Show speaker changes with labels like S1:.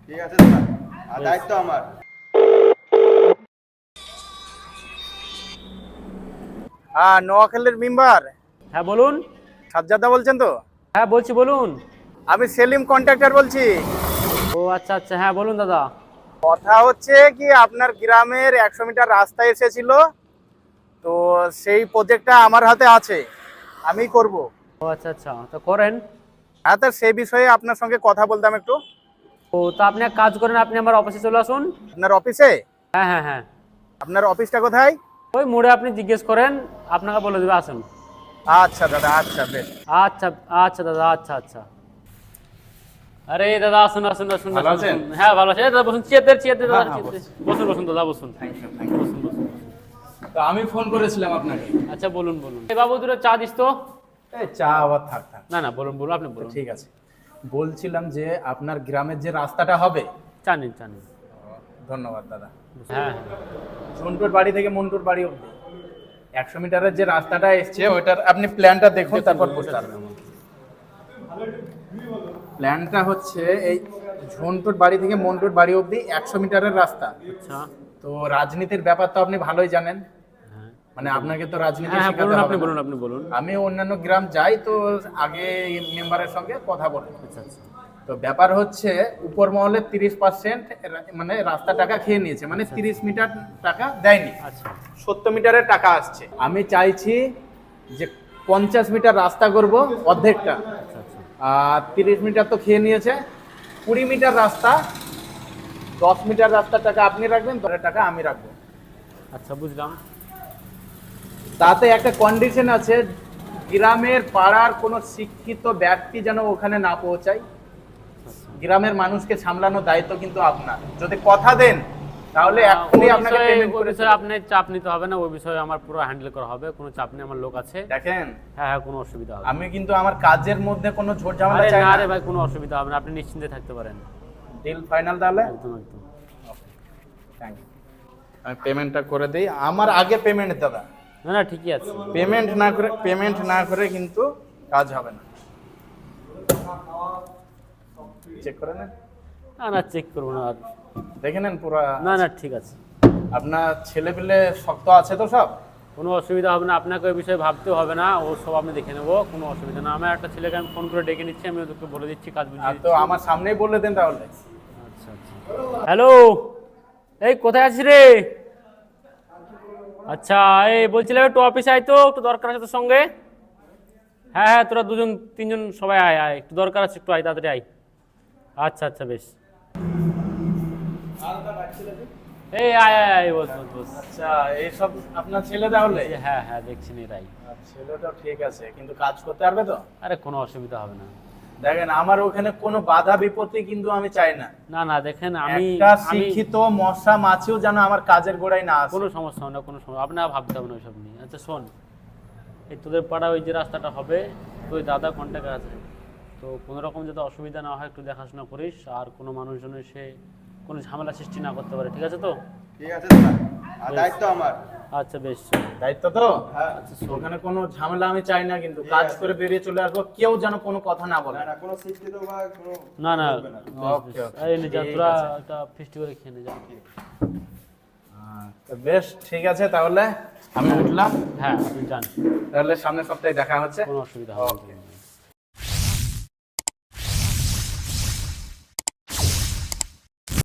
S1: ঠিক আছে দাদা, আর দায়িত্ব আমার। হ্যাঁ, নোয়াখালীর মেম্বার
S2: হ্যাঁ বলুন।
S1: সাজ্জাদা বলছেন তো?
S2: হ্যাঁ বলছি, বলুন।
S1: আমি সেলিম কন্ট্রাক্টর বলছি।
S2: ও আচ্ছা আচ্ছা, হ্যাঁ বলুন দাদা।
S1: কথা হচ্ছে কি, আপনার গ্রামের 100 মিটার রাস্তা এসেছিল, তো সেই প্রজেক্টটা আমার হাতে আছে, আমি করব।
S2: ও আচ্ছা আচ্ছা, তো করেন।
S1: হ্যাঁ, তো সেই বিষয়ে আপনার সঙ্গে কথা বলতাম একটু।
S2: ও তো আপনি এক কাজ করেন, আপনি আমার অফিসে চলে আসুন।
S1: আপনার অফিসে?
S2: হ্যাঁ হ্যাঁ হ্যাঁ।
S1: আপনার অফিসটা কোথায়?
S2: ওই মোড়ে আপনি জিজ্ঞেস করেন, আপনাকে বলে দেবে, আসুন।
S1: আচ্ছা দাদা, আচ্ছা বেশ।
S2: আচ্ছা আচ্ছা দাদা, আচ্ছা আচ্ছা। আরে দাদা আসুন আসুন আসুন
S1: ভালো
S2: আসুন,
S1: আছেন?
S2: আসুন। হ্যাঁ ভালো আছে, এই দাদা বসুন, চেয়ার চেয়ার দাদা,
S1: হ্যাঁ, হ্যাঁ,
S2: বসুন বসুন দাদা, বসুন। বসুন বসুন।
S1: তো আমি ফোন করেছিলাম আপনাকে।
S2: আচ্ছা বলুন বলুন। এই বাবু দুটো চা দিস তো।
S1: এই চা আবার থাক থাক।
S2: না না, বলুন বলুন, আপনি বলুন।
S1: ঠিক আছে, বলছিলাম যে আপনার গ্রামের যে রাস্তাটা হবে।
S2: চা নিন চা নিন।
S1: ধন্যবাদ দাদা।
S2: হ্যাঁ হ্যাঁ।
S1: ঝন্টুর বাড়ি থেকে মন্টুর বাড়ি অবধি 100 মিটারের যে রাস্তাটা এসছে, ওইটার আপনি প্ল্যানটা দেখুন, তারপর বুঝতে পারবেন। প্ল্যানটা হচ্ছে এই ঝন্টুর বাড়ি থেকে মন্টুর বাড়ি অবধি 100 মিটারের রাস্তা।
S2: আচ্ছা।
S1: তো রাজনীতির ব্যাপার তো আপনি ভালোই জানেন,
S2: হ্যাঁ
S1: মানে আপনাকে তো রাজনীতি
S2: হ্যাঁ,
S1: শেখাতে
S2: বলুন
S1: হবে
S2: আপনি
S1: না।
S2: বলুন, আপনি বলুন।
S1: আমি অন্যান্য গ্রাম যাই তো আগে মেম্বারের সঙ্গে কথা বলি।
S2: আচ্ছা আচ্ছা
S1: তো ব্যাপার হচ্ছে, উপর মহলে 30% মানে রাস্তা টাকা খেয়ে নিয়েছে, মানে 30 মিটার টাকা দেয়নি,
S2: আচ্ছা
S1: 70 মিটারের টাকা আসছে। আমি চাইছি যে 50 মিটার রাস্তা করব, অর্ধেকটা।
S2: আচ্ছা আচ্ছা।
S1: আর 30 মিটার তো খেয়ে নিয়েছে, 20 মিটার রাস্তা, 10 মিটার রাস্তার টাকা আপনি রাখবেন, 10 টাকা আমি রাখবো।
S2: আচ্ছা বুঝলাম।
S1: তাতে একটা কন্ডিশন আছে, গ্রামের পাড়ার কোনো শিক্ষিত ব্যক্তি যেন ওখানে না পৌঁছায়। গ্রামের মানুষকে সামলানোর দায়িত্ব কিন্তু আপনার। যদি কথা দেন তাহলে এখনই আপনাকে পেমেন্ট
S2: ওই
S1: করে
S2: বিষয়ে আপনি চাপ নিতে হবে না, ওই বিষয়ে আমার পুরো হ্যান্ডেল করা হবে, কোনো চাপ নেই, আমার লোক আছে।
S1: দেখেন,
S2: হ্যাঁ হ্যাঁ, কোনো অসুবিধা হবে না।
S1: আমি কিন্তু আমার কাজের মধ্যে কোনো ঝোট ঝামেলা
S2: আরে
S1: চাই
S2: না
S1: না।
S2: রে ভাই, কোনো অসুবিধা হবে না, আপনি নিশ্চিন্তে থাকতে পারেন।
S1: ডিল ফাইনাল তাহলে?
S2: একদম একদম।
S1: Thank you. আমি পেমেন্টটা করে দেই, আমার আগে পেমেন্ট দাদা।
S2: না না, ঠিকই আছে।
S1: পেমেন্ট না করে কিন্তু কাজ হবে না। চেক করে নেন,
S2: না না, চেক করবো না আর।
S1: দেখে নেন পুরো।
S2: না না, ঠিক আছে।
S1: আপনার ছেলে পেলে শক্ত আছে তো সব?
S2: কোনো অসুবিধা হবে না, আপনাকে ওই বিষয়ে ভাবতেও হবে না, ও সব আমি দেখে নেবো, কোনো অসুবিধা না। আমার একটা ছেলেকে আমি ফোন করে ডেকে নিচ্ছি, আমি ওদেরকে বলে দিচ্ছি, কাজ বুঝিয়ে
S1: আর তো
S2: দিচ্ছি।
S1: আমার সামনেই বলে দেন তাহলে।
S2: আচ্ছা আচ্ছা। হ্যালো, এই কোথায় আছিস রে? আচ্ছা, এই বলছিলাম একটু অফিসে আয় তো, একটু দরকার আছে তোর সঙ্গে। হ্যাঁ হ্যাঁ, তোরা দুজন তিনজন সবাই আয় আয়, একটু দরকার আছে, একটু আয়, তাড়াতাড়ি আয়। আচ্ছা আচ্ছা বেশ। এই আয় আয় আয়, বস বস বস।
S1: আচ্ছা, এইসব আপনার ছেলে তাহলে?
S2: এই, হ্যাঁ হ্যাঁ, দেখছি নি রাই।
S1: ছেলেটা ঠিক আছে, কিন্তু কাজ করতে পারবে তো?
S2: আরে কোনো অসুবিধা হবে না।
S1: দেখেন, আমার ওখানে কোনো বাধা বিপত্তি কিন্তু আমি চাই না।
S2: না না, দেখেন আমি
S1: একটা
S2: আমি
S1: শিক্ষিত মশা মাছিও যেন আমার কাজের গোড়ায় না আসে।
S2: কোনো সমস্যা হবে না, কোনো সমস্যা, আপনার ভাবতে হবে না ওইসব নিয়ে। আচ্ছা শোন, এই তোদের পাড়া ওই যে রাস্তাটা হবে, তো ওই দাদা কন্ট্যাক্ট আছে, তো কোনো রকম যাতে অসুবিধা না হয় একটু দেখাশোনা করিস, আর কোনো মানুষজন সে কোনো ঝামেলা সৃষ্টি না করতে পারে, ঠিক আছে তো?
S1: ঠিক আছে দাদা, আর দায়িত্ব আমার।
S2: আচ্ছা বেশ।
S1: দায়িত্ব তো?
S2: হ্যাঁ।
S1: ওখানে কোনো ঝামেলা আমি চাই না, কিন্তু কাজ করে বেরিয়ে চলে আসবো, কেউ যেন কোনো কথা না বলে।
S2: না না,
S1: ওকে, ওকে,
S2: এই নে যা,
S1: ঠিক
S2: তোরা
S1: আছে।
S2: একটা ফিস্টি করে খেয়ে নে যা।
S1: তো বেশ, ঠিক আছে তাহলে আমি উঠলাম।
S2: হ্যাঁ আপনি যান,
S1: তাহলে সামনের সপ্তাহে দেখা হচ্ছে।
S2: কোনো অসুবিধা হবে না।
S1: ওকে।